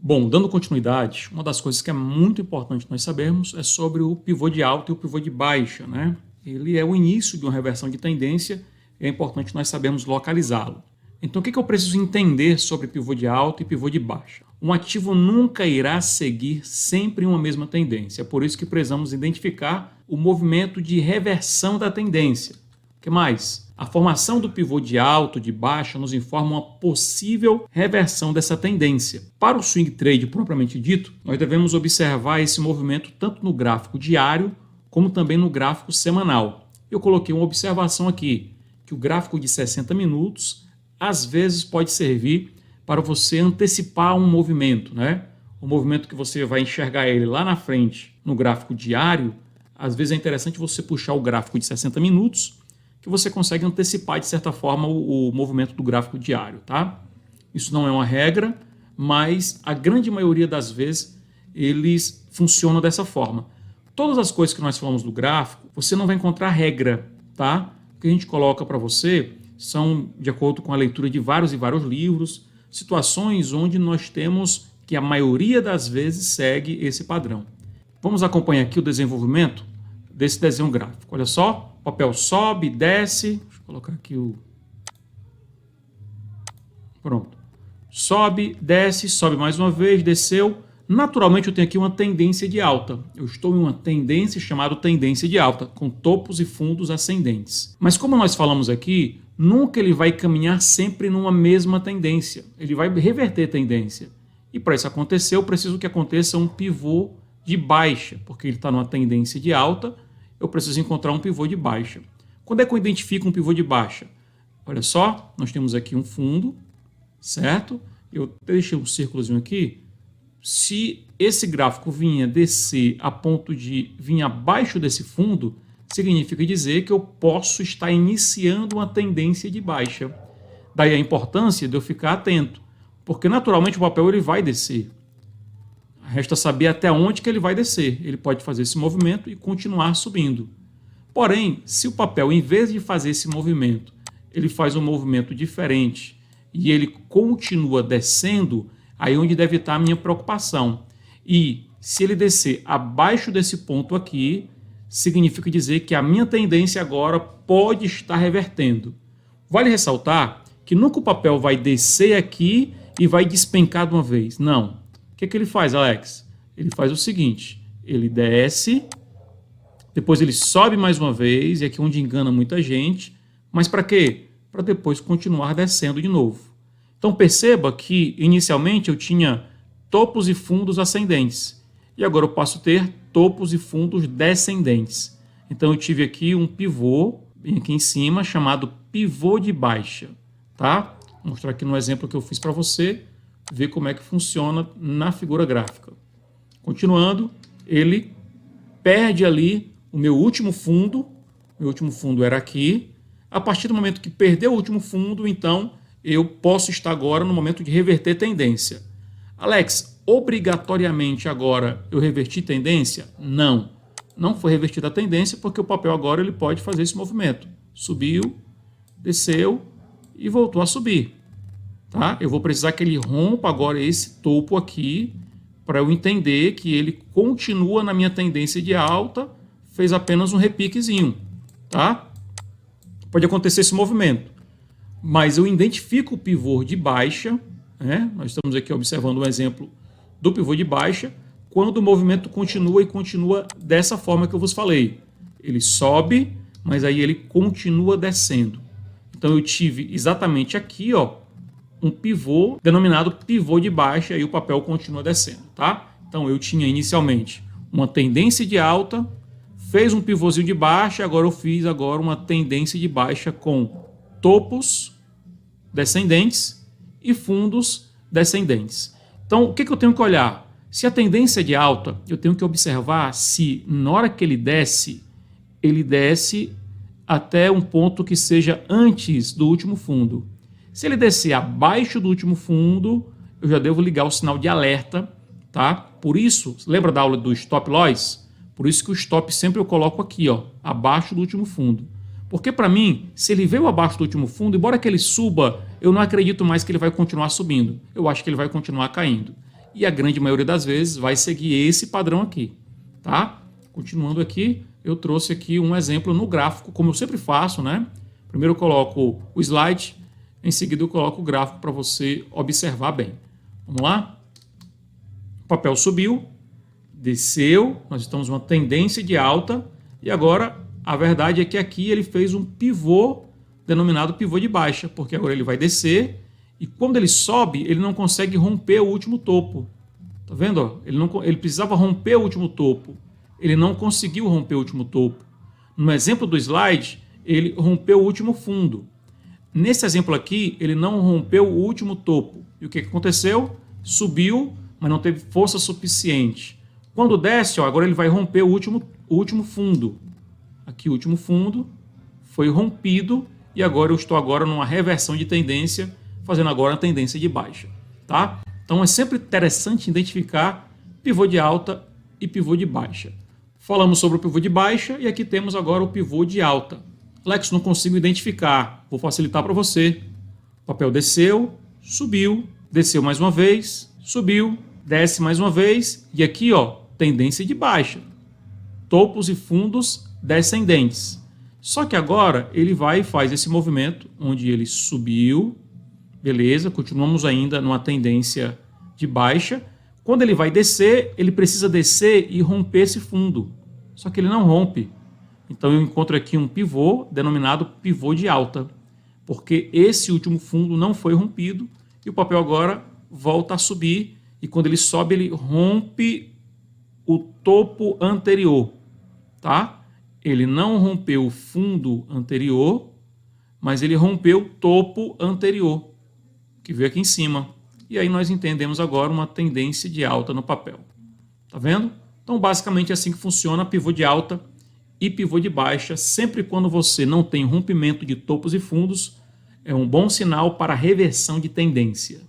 Bom, dando continuidade, uma das coisas que é muito importante nós sabermos é sobre o pivô de alta e o pivô de baixa, né? Ele é o início de uma reversão de tendência e é importante nós sabermos localizá-lo. Então, o que eu preciso entender sobre pivô de alta e pivô de baixa? Um ativo nunca irá seguir sempre uma mesma tendência, é por isso que precisamos identificar o movimento de reversão da tendência. O que mais? A formação do pivô de alta ou de baixa nos informa uma possível reversão dessa tendência. Para o swing trade propriamente dito, nós devemos observar esse movimento tanto no gráfico diário como também no gráfico semanal. Eu coloquei uma observação aqui, que o gráfico de 60 minutos às vezes pode servir para você antecipar um movimento, né? O movimento que você vai enxergar ele lá na frente no gráfico diário, às vezes é interessante você puxar o gráfico de 60 minutos, que você consegue antecipar, de certa forma, o movimento do gráfico diário, tá? Isso não é uma regra, mas a grande maioria das vezes eles funcionam dessa forma. Todas as coisas que nós falamos do gráfico, você não vai encontrar regra, tá? O que a gente coloca para você são, de acordo com a leitura de vários e vários livros, situações onde nós temos que a maioria das vezes segue esse padrão. Vamos acompanhar aqui o desenvolvimento desse desenho gráfico. Olha só, o papel sobe, desce, deixa eu colocar aqui o... Pronto. Sobe, desce, sobe mais uma vez, desceu. Naturalmente eu tenho aqui uma tendência de alta. Eu estou em uma tendência chamada tendência de alta, com topos e fundos ascendentes. Mas como nós falamos aqui, nunca ele vai caminhar sempre numa mesma tendência. Ele vai reverter tendência. E para isso acontecer, eu preciso que aconteça um pivô de baixa, porque ele está numa tendência de alta, eu preciso encontrar um pivô de baixa. Quando é que eu identifico um pivô de baixa? Olha só, nós temos aqui um fundo, certo? Eu deixei um círculozinho aqui. Se esse gráfico vinha descer a ponto de vir abaixo desse fundo, significa dizer que eu posso estar iniciando uma tendência de baixa. Daí a importância de eu ficar atento, porque naturalmente o papel ele vai descer. Resta saber até onde que ele vai descer. Ele pode fazer esse movimento e continuar subindo. Porém, se o papel, em vez de fazer esse movimento, ele faz um movimento diferente e ele continua descendo, aí é onde deve estar a minha preocupação. E se ele descer abaixo desse ponto aqui, significa dizer que a minha tendência agora pode estar revertendo. Vale ressaltar que nunca o papel vai descer aqui e vai despencar de uma vez. Não. O que ele faz, Alex? Ele faz o seguinte, ele desce, depois ele sobe mais uma vez, e aqui é onde engana muita gente, mas para quê? Para depois continuar descendo de novo. Então perceba que inicialmente eu tinha topos e fundos ascendentes, e agora eu passo a ter topos e fundos descendentes. Então eu tive aqui um pivô, bem aqui em cima, chamado pivô de baixa, tá? Vou mostrar aqui no exemplo que eu fiz para você, ver como é que funciona na figura gráfica. Continuando, ele perde ali o meu último fundo era aqui. A partir do momento que perdeu o último fundo, então eu posso estar agora no momento de reverter tendência. Alex, obrigatoriamente agora eu reverti tendência? Não, não foi revertida a tendência porque o papel agora ele pode fazer esse movimento. Subiu, desceu e voltou a subir. Tá? Eu vou precisar que ele rompa agora esse topo aqui para eu entender que ele continua na minha tendência de alta, fez apenas um repiquezinho. Tá? Pode acontecer esse movimento, mas eu identifico o pivô de baixa, né? Nós estamos aqui observando um exemplo do pivô de baixa, quando o movimento continua e continua dessa forma que eu vos falei. Ele sobe, mas aí ele continua descendo. Então eu tive exatamente aqui, ó, um pivô denominado pivô de baixa e o papel continua descendo, tá? Então eu tinha inicialmente uma tendência de alta, fez um pivôzinho de baixa, agora eu fiz uma tendência de baixa com topos descendentes e fundos descendentes. Então o que eu tenho que olhar? Se a tendência é de alta, eu tenho que observar se na hora que ele desce até um ponto que seja antes do último fundo. Se ele descer abaixo do último fundo, eu já devo ligar o sinal de alerta, tá? Por isso, lembra da aula do stop loss? Por isso que o stop sempre eu coloco aqui, ó, abaixo do último fundo. Porque para mim, se ele veio abaixo do último fundo, embora que ele suba, eu não acredito mais que ele vai continuar subindo. Eu acho que ele vai continuar caindo. e a grande maioria das vezes vai seguir esse padrão aqui, tá? Continuando aqui, eu trouxe aqui um exemplo no gráfico, como eu sempre faço, né? Primeiro eu coloco o slide, em seguida eu coloco o gráfico para você observar bem. Vamos lá? O papel subiu, desceu, nós estamos numa tendência de alta, e agora a verdade é que aqui ele fez um pivô, denominado pivô de baixa, porque agora ele vai descer, e quando ele sobe, ele não consegue romper o último topo. Tá vendo? Ó? Ele precisava romper o último topo. Ele não conseguiu romper o último topo. No exemplo do slide, ele rompeu o último fundo. Nesse exemplo aqui, ele não rompeu o último topo. E o que aconteceu? Subiu, mas não teve força suficiente. Quando desce, ó, agora ele vai romper o último fundo. Aqui o último fundo foi rompido e agora eu estou numa reversão de tendência, fazendo agora a tendência de baixa. Tá? Então é sempre interessante identificar pivô de alta e pivô de baixa. Falamos sobre o pivô de baixa e aqui temos agora o pivô de alta. Alex, não consigo identificar. Vou facilitar para você. O papel desceu, subiu, desceu mais uma vez, subiu, desce mais uma vez e aqui, ó, tendência de baixa. Topos e fundos descendentes. Só que agora ele vai e faz esse movimento onde ele subiu, beleza, continuamos ainda numa tendência de baixa. Quando ele vai descer, ele precisa descer e romper esse fundo. Só que ele não rompe. Então eu encontro aqui um pivô denominado pivô de alta, porque esse último fundo não foi rompido e o papel agora volta a subir e quando ele sobe ele rompe o topo anterior, tá? Ele não rompeu o fundo anterior, mas ele rompeu o topo anterior, que veio aqui em cima. E aí nós entendemos agora uma tendência de alta no papel. Tá vendo? Então basicamente é assim que funciona pivô de alta e pivô de baixa. Sempre quando você não tem rompimento de topos e fundos, é um bom sinal para reversão de tendência.